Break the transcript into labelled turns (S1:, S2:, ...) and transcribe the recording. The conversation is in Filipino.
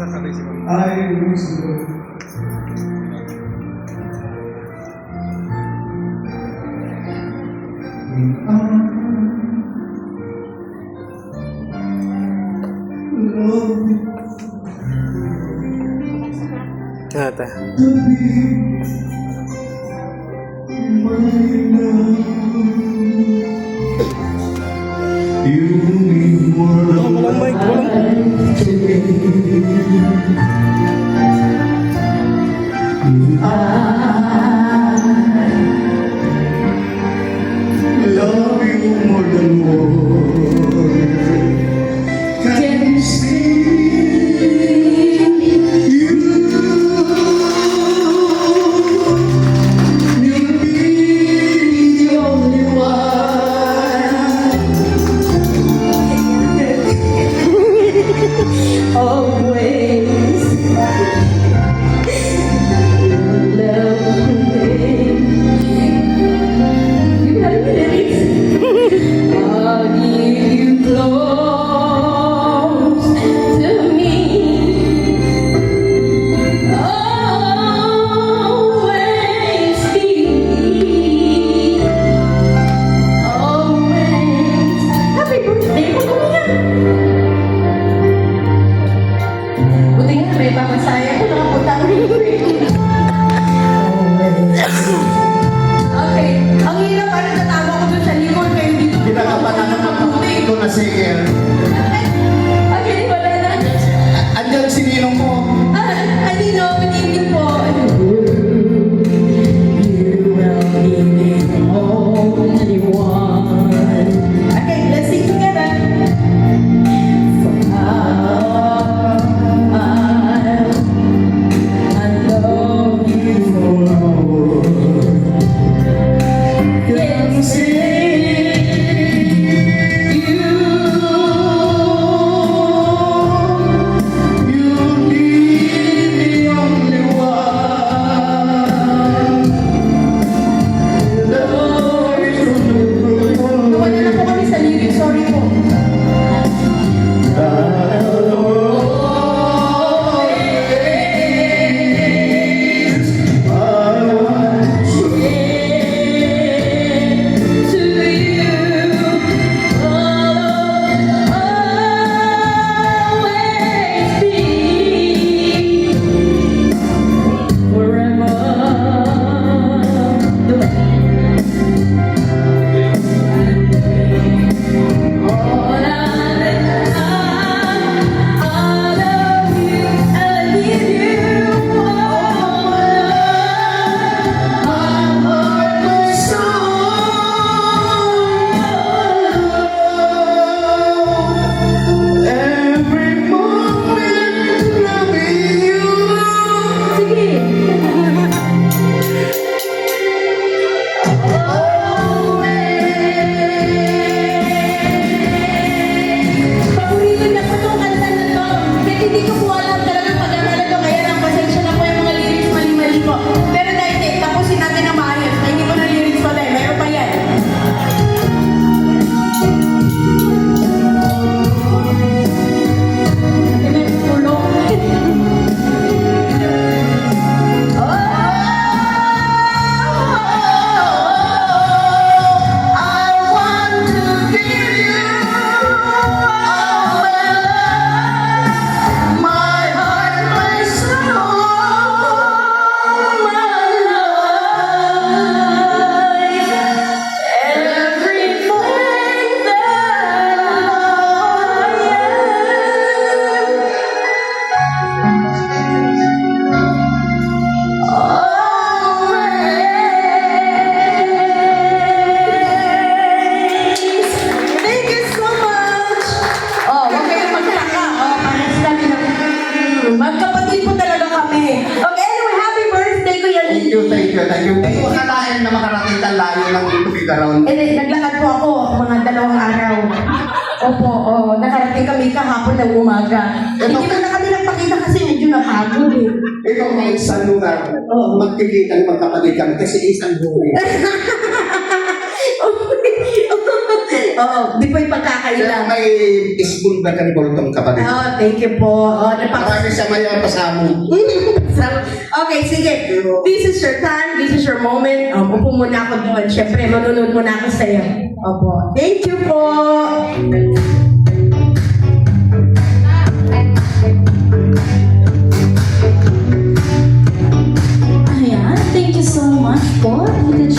S1: sasabihin si Mami.
S2: I miss you.
S3: Ata. Walang mic, walang.
S2: Love you more than words can say. You'll be the only one. Always love me. You got the lyrics. I'll give you close to me. Always be. Always. Happy birthday mo naman yan. Buti nga, may papasaya ko nakapunta ko rin. Okay, ang hirap ano natawa ko dun sa likod kayo dito.
S1: Pinakapatan ng magpapatid ko na sige.
S2: Okay, wala na.
S1: Andiyan si Ninong mo.
S2: I didn't know, good evening po. You will be the only one. Okay, let's sing together. I love you more. Can say you'll be the only one. Love is the one. Wala na po kami sa lyrics, sorry po. Paborito niya po itong kanta na to. Kahit hindi ko po alam talagang pag-aaral to, kaya lang pasensya na po yung mga lyrics mali-mali po. Pero dahil tapusin natin na maayos, na hindi po na lyrics pala eh, mayroon pa yan. Thank you so much! Oh, huwag kayong magtaka. Oh, parang sinabi ng magkapatid po talaga kami. Okay, anyway, happy birthday, Kuya
S1: Thank
S2: Lee.
S1: you, thank you, thank you. Hindi ko akalain na makarating ang layo ng Tubigaron.
S2: Naglakad po ako mga 2 araw. Opo, nakarating kami kahapon ng umaga. Hindi mo na kami nagpakita kasi medyo napagod eh.
S1: Ikaw kahit sa lugar, magkikita ng magkapatid kami kasi isang buhay.
S2: Oo, di po yung
S1: Kaya
S2: pagkakailang.
S1: may school ba ka ni Boltong kapatid?
S2: Oh, thank you po. Oh,
S1: Marami sa maya pasamo.
S2: Okay, sige. This is your time. This is your moment. Upo muna ako doon. Siyempre, manunod muna ako sa'yo. Opo. Thank you po.